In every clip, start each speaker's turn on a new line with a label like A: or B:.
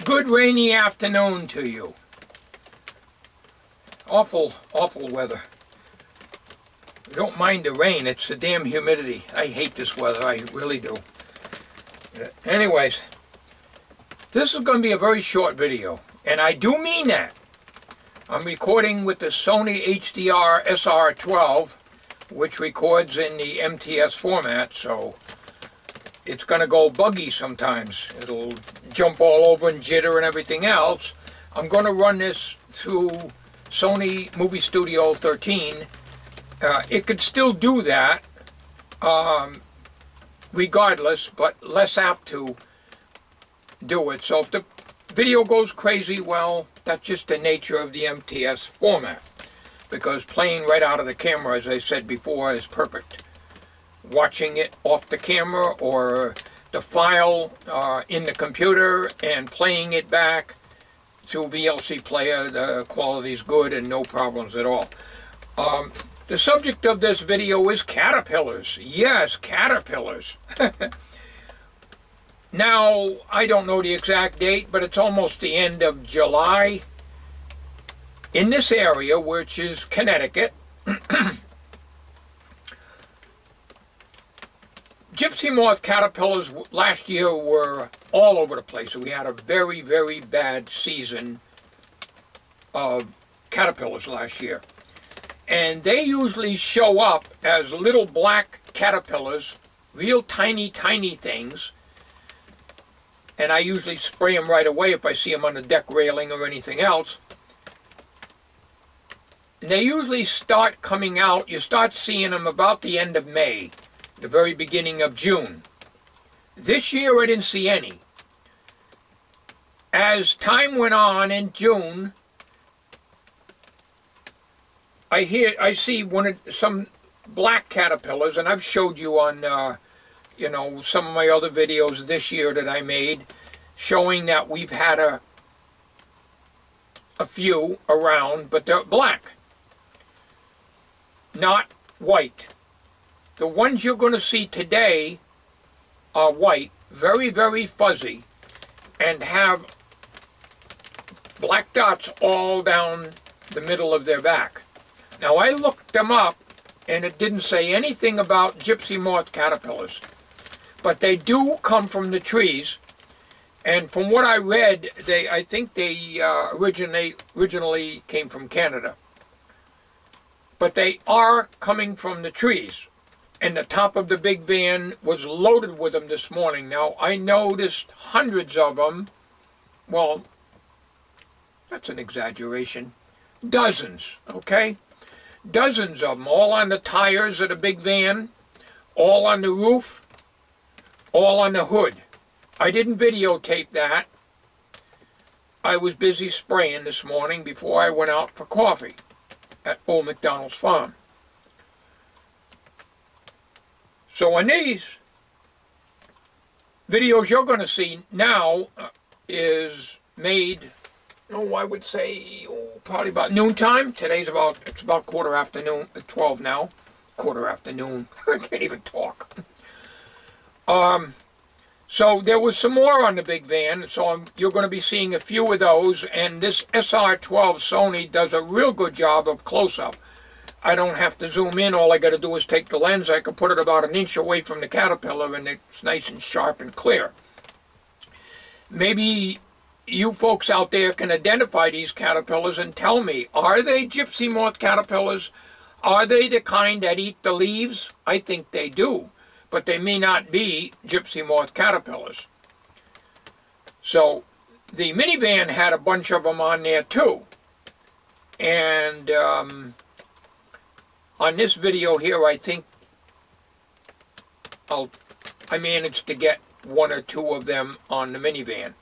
A: Good rainy afternoon to you. Awful weather. I don't mind the rain, it's the damn humidity. I hate this weather, I really do. Anyways, this is going to be a very short video, and I do mean that. I'm recording with the Sony HDR SR12, which records in the MTS format, so it's going to go buggy sometimes. It'll jump all over and jitter and everything else. I'm going to run this through Sony Movie Studio 13. It could still do that regardless, but less apt to do it. So if the video goes crazy, well, that's just the nature of the MTS format, because playing right out of the camera, as I said before, is perfect. Watching it off the camera or the file in the computer and playing it back through VLC player, the quality is good and no problems at all. The subject of this video is caterpillars. Yes, caterpillars. Now, I don't know the exact date, but it's almost the end of July. In this area, which is Connecticut, gypsy moth caterpillars last year were all over the place. We had a very, very bad season of caterpillars last year. And they usually show up as little black caterpillars, real tiny, tiny things. And I usually spray them right away if I see them on the deck railing or anything else. And they usually start coming out, you start seeing them about the end of May, the very beginning of June. This year I didn't see any. As time went on in June, I see some black caterpillars, and I've showed you on some of my other videos this year that I made, showing that we've had a few around, but they're black, not white. The ones you're going to see today are white, very, very fuzzy, and have black dots all down the middle of their back. Now, I looked them up, and it didn't say anything about gypsy moth caterpillars. But they do come from the trees, and from what I read, I think they originally came from Canada. But they are coming from the trees, and the top of the big van was loaded with them this morning. Now, I noticed hundreds of them. Well, that's an exaggeration. Dozens, okay? Dozens of them, all on the tires of the big van, all on the roof, all on the hood. I didn't videotape that. I was busy spraying this morning before I went out for coffee at Old McDonald's farm. So on these videos you're going to see now is made, I would say probably about noontime. It's about quarter afternoon, 12 now. Quarter afternoon. I can't even talk. So there was some more on the big van, so you're going to be seeing a few of those, and this SR12 Sony does a real good job of close-up. I don't have to zoom in, all I got to do is take the lens. I can put it about an inch away from the caterpillar, and it's nice and sharp and clear. Maybe you folks out there can identify these caterpillars and tell me, are they gypsy moth caterpillars? Are they the kind that eat the leaves? I think they do, but they may not be gypsy moth caterpillars. So the minivan had a bunch of them on there too. And on this video here, I think I managed to get one or two of them on the minivan.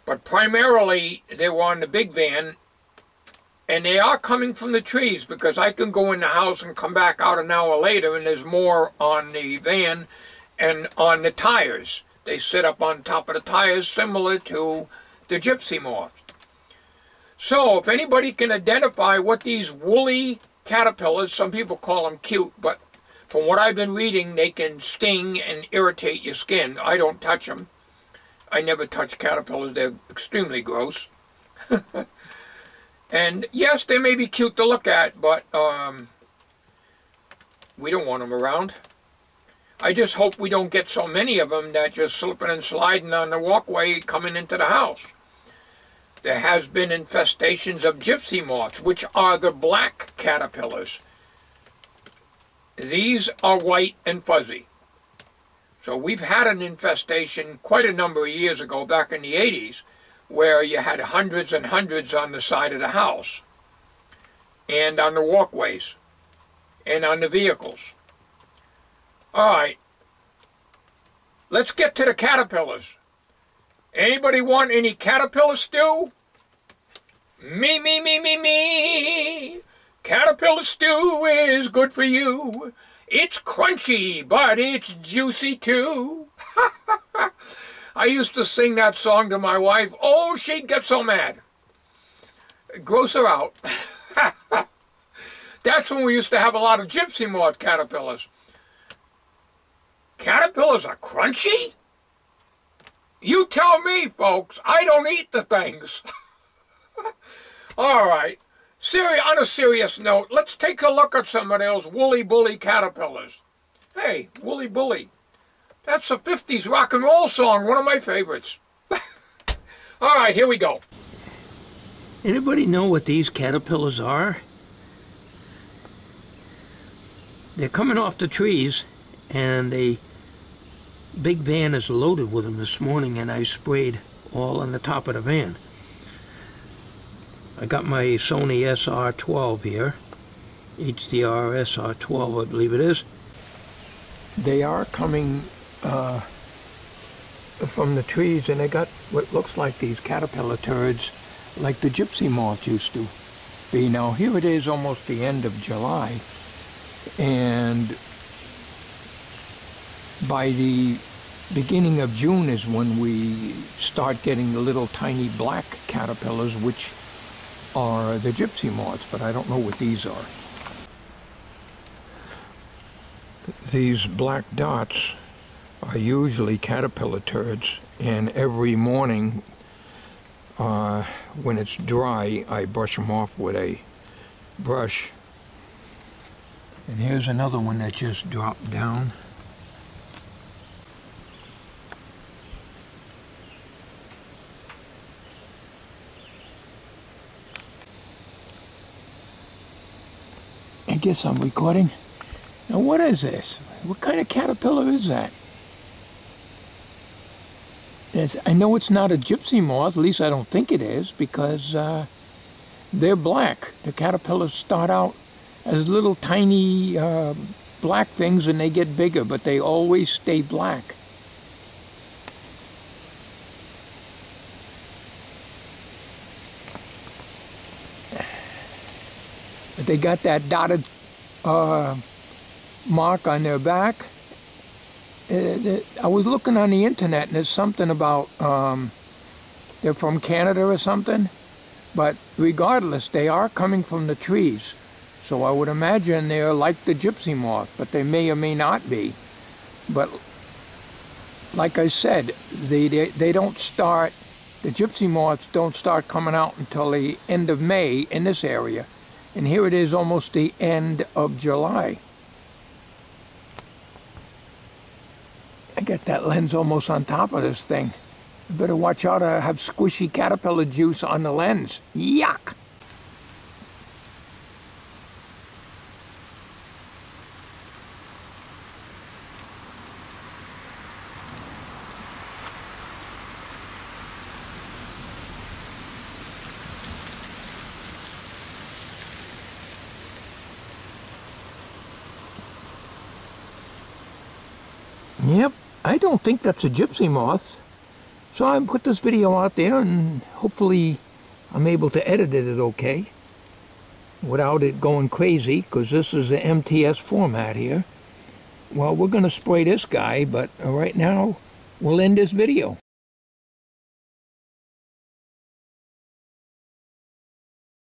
A: But primarily, they were on the big van, and they are coming from the trees, because I can go in the house and come back out an hour later, and there's more on the van and on the tires. They sit up on top of the tires, similar to the gypsy moth. So, if anybody can identify what these woolly caterpillars, some people call them cute, but from what I've been reading, they can sting and irritate your skin. I don't touch them. I never touch caterpillars. They're extremely gross. And yes, they may be cute to look at, but we don't want them around. I just hope we don't get so many of them that you're slipping and sliding on the walkway coming into the house. There has been infestations of gypsy moths, which are the black caterpillars. These are white and fuzzy. So we've had an infestation quite a number of years ago, back in the 80s, where you had hundreds and hundreds on the side of the house, and on the walkways, and on the vehicles. All right, let's get to the caterpillars. Anybody want any caterpillar stew? Me. Caterpillar stew is good for you. It's crunchy, but it's juicy too. I used to sing that song to my wife. Oh, she'd get so mad. Gross her out. That's when we used to have a lot of gypsy moth caterpillars. Caterpillars are crunchy? You tell me, folks. I don't eat the things. All right. On a serious note, let's take a look at some of those woolly bully caterpillars. Hey, woolly bully. That's a 50s rock and roll song, one of my favorites. All right, here we go.
B: Anybody know what these caterpillars are? They're coming off the trees, and a big van is loaded with them this morning, and I sprayed all on the top of the van. I got my Sony SR12 here, HDR SR12 I believe it is. They are coming from the trees, and they got what looks like these caterpillar turds like the gypsy moth used to be. Now here it is almost the end of July, and by the beginning of June is when we start getting the little tiny black caterpillars, which are the gypsy moths, but I don't know what these are. These black dots are usually caterpillar turds, and every morning when it's dry I brush them off with a brush. And here's another one that just dropped down. I guess I'm recording. Now what is this? What kind of caterpillar is that? I know it's not a gypsy moth, at least I don't think it is, because they're black. The caterpillars start out as little tiny black things, and they get bigger, but they always stay black. But they got that dotted mark on their back. I was looking on the internet, and there's something about they're from Canada or something, but regardless, they are coming from the trees, so I would imagine they're like the gypsy moth, but they may or may not be. But like I said, they don't start, the gypsy moths don't start coming out until the end of May in this area, and here it is almost the end of July. I got that lens almost on top of this thing. You better watch out, I have squishy caterpillar juice on the lens. Yuck! Yep, I don't think that's a gypsy moth. So I put this video out there, and hopefully I'm able to edit it okay without it going crazy, because this is the MTS format here. Well, we're going to spray this guy, but right now we'll end this video.